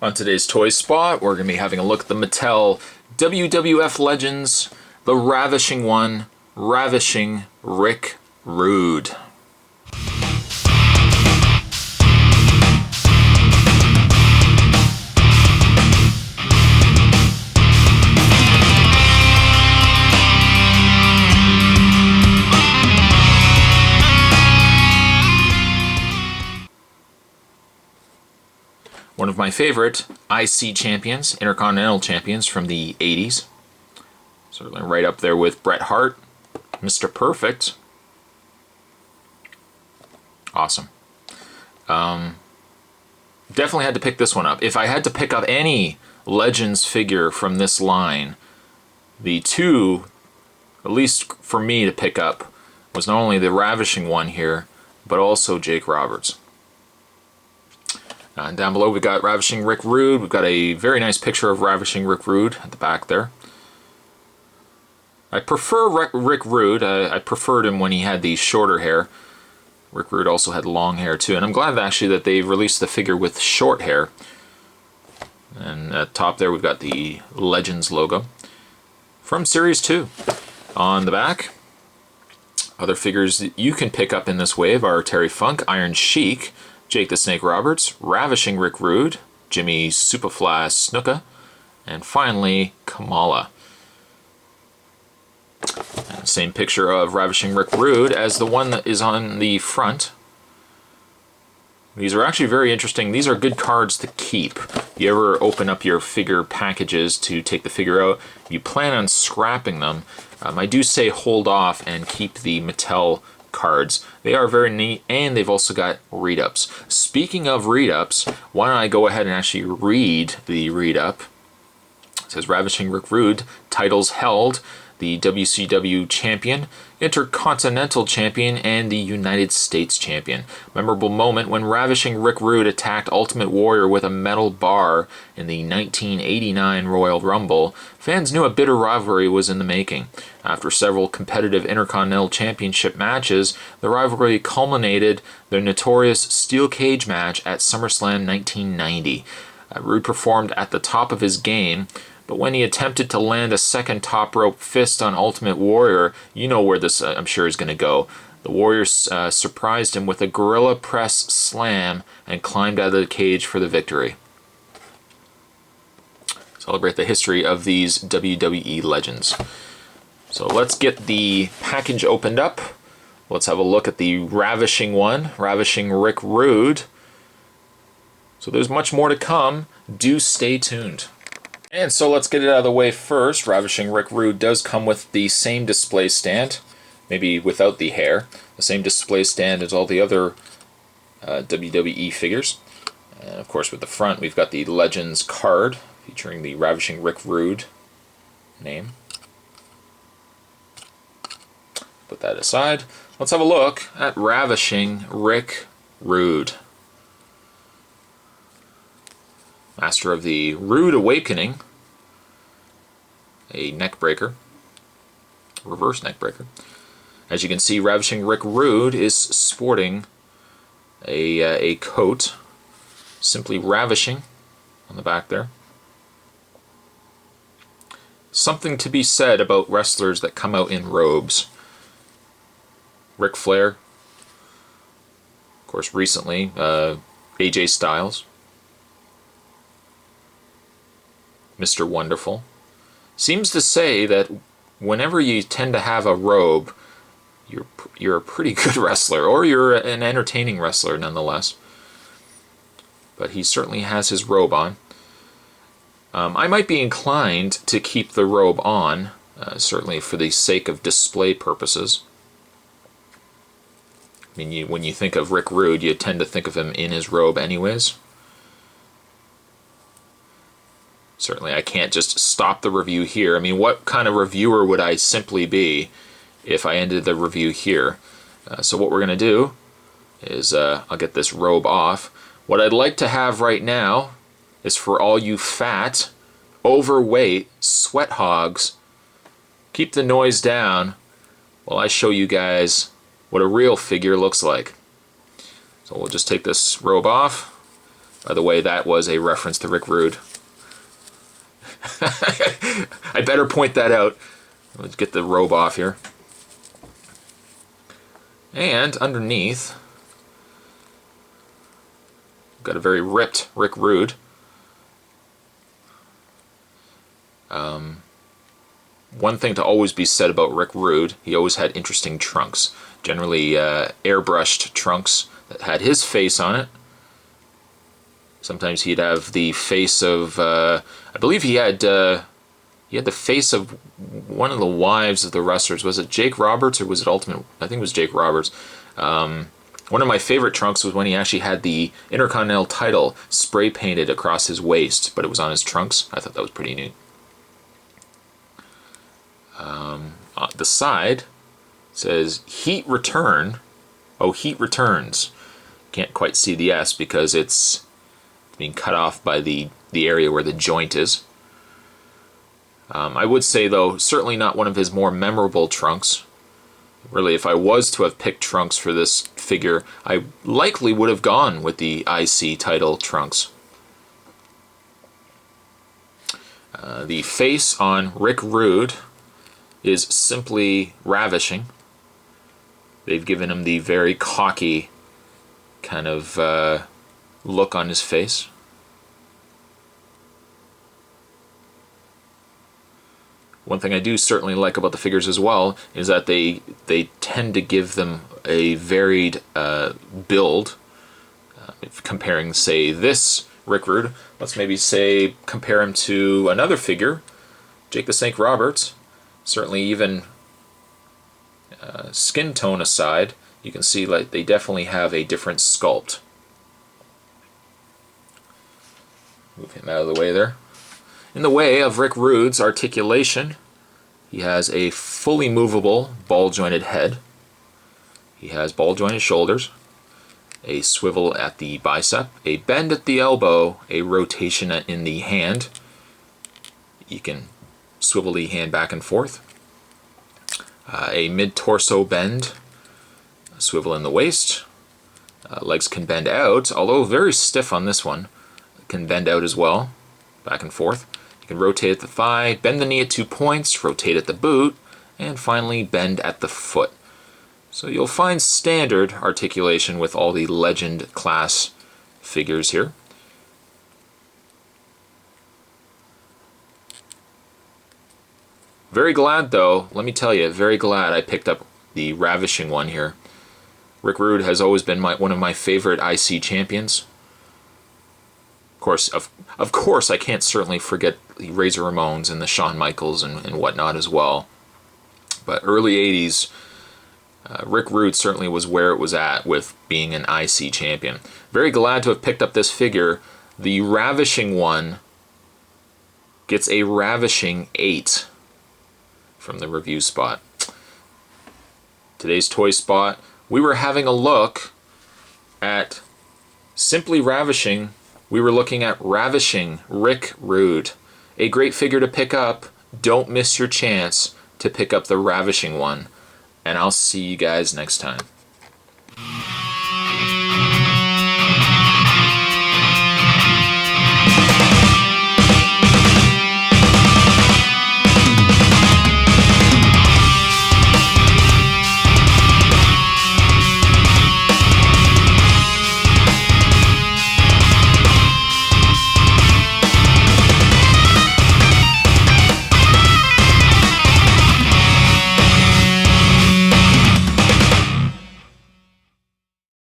On today's Toy Spot, we're going to be having a look at the Mattel WWF Legends, the Ravishing One, Ravishing Rick Rude. One of my favorite IC champions, Intercontinental champions from the 80s. Certainly right up there with Bret Hart, Mr. Perfect. Awesome. Definitely had to pick this one up. If I had to pick up any Legends figure from this line, the two, at least for me to pick up, was not only the Ravishing One here, but also Jake Roberts. Down below we got Ravishing Rick Rude. We've got a very nice picture of Ravishing Rick Rude at the back there. I prefer Rick Rude. I preferred him when he had the shorter hair. Rick Rude also had long hair too, and I'm glad actually that they released the figure with short hair. And at the top there we've got the Legends logo from Series 2. On the back, other figures that you can pick up in this wave are Terry Funk, Iron Sheik, Jake the Snake Roberts, Ravishing Rick Rude, Jimmy Superfly Snuka, and finally Kamala. And same picture of Ravishing Rick Rude as the one that is on the front. These are actually very interesting. These are good cards to keep. You ever open up your figure packages to take the figure out, you plan on scrapping them. I do say hold off and keep the Mattel cards. They are very neat, and they've also got read-ups. Speaking of read-ups, why don't I go ahead and actually read the read-up. It says Ravishing Rick Rude, titles held, the WCW Champion, Intercontinental Champion, and the United States Champion. Memorable moment when Ravishing Rick Rude attacked Ultimate Warrior with a metal bar in the 1989 Royal Rumble. Fans knew a bitter rivalry was in the making. After several competitive Intercontinental Championship matches, the rivalry culminated their notorious Steel Cage match at SummerSlam 1990. Rude performed at the top of his game, but when he attempted to land a second top rope fist on Ultimate Warrior, you know where this I'm sure is going to go. The Warrior surprised him with a gorilla press slam and climbed out of the cage for the victory. Celebrate the history of these WWE Legends. So let's get the package opened up. Let's have a look at the Ravishing One, Ravishing Rick Rude. So there's much more to come. Do stay tuned. And so let's get it out of the way first. Ravishing Rick Rude does come with the same display stand, maybe without the hair. The same display stand as all the other WWE figures. And of course with the front we've got the Legends card featuring the Ravishing Rick Rude name. Put that aside. Let's have a look at Ravishing Rick Rude. Master of the Rude Awakening, a neck breaker, reverse neck breaker. As you can see, Ravishing Rick Rude is sporting a coat, simply ravishing on the back there. Something to be said about wrestlers that come out in robes. Ric Flair, of course recently, AJ Styles, Mr. Wonderful. Seems to say that whenever you tend to have a robe, you're a pretty good wrestler, or you're an entertaining wrestler nonetheless. But he certainly has his robe on. I might be inclined to keep the robe on, certainly for the sake of display purposes. I mean, when you think of Rick Rude, you tend to think of him in his robe anyways. Certainly I can't just stop the review here. I mean, what kind of reviewer would I simply be if I ended the review here? So what we're going to do is I'll get this robe off. What I'd like to have right now is for all you fat, overweight, sweat hogs, keep the noise down while I show you guys what a real figure looks like. So we'll just take this robe off, By the way, that was a reference to Rick Rude. I better point that out. Let's get the robe off here. And underneath, got a very ripped Rick Rude. One thing to always be said about Rick Rude, he always had interesting trunks. Generally airbrushed trunks that had his face on it. Sometimes he'd have the face of, I believe he had the face of one of the wives of the wrestlers. Was it Jake Roberts or was it Ultimate? I think it was Jake Roberts. One of my favorite trunks was when he actually had the Intercontinental title spray painted across his waist, but it was on his trunks. I thought that was pretty neat. On the side says Heat Return. Oh, Heat Returns. Can't quite see the S because it's being cut off by the area where the joint is. I would say, though, certainly not one of his more memorable trunks. Really, if I was to have picked trunks for this figure, I likely would have gone with the IC title trunks. The face on Rick Rude is simply ravishing. They've given him the very cocky kind of look on his face. One thing I do certainly like about the figures as well is that they tend to give them a varied build. If comparing, say, this Rick Rude, let's maybe say compare him to another figure, Jake the Snake Roberts. Certainly even skin tone aside, you can see like they definitely have a different sculpt. Move him out of the way there. In the way of Rick Rude's articulation, he has a fully movable ball-jointed head. He has ball-jointed shoulders, a swivel at the bicep, a bend at the elbow, a rotation in the hand. You can swivel the hand back and forth. A mid-torso bend, a swivel in the waist. Legs can bend out, although very stiff on this one. Can bend out as well, back and forth. You can rotate at the thigh, bend the knee at 2 points, rotate at the boot, and finally bend at the foot. So you'll find standard articulation with all the Legend class figures here. Very glad, though, let me tell you, very glad I picked up the Ravishing one here. Rick Rude has always been one of my favorite IC champions. Of course, I can't certainly forget the Razor Ramones and the Shawn Michaels and whatnot as well. But early 80s, Rick Rude certainly was where it was at with being an IC champion. Very glad to have picked up this figure. The Ravishing one gets a Ravishing 8 from the review spot. Today's toy spot, we were having a look at Simply Ravishing. We were looking at Ravishing Rick Rude. A great figure to pick up. Don't miss your chance to pick up the Ravishing one. And I'll see you guys next time.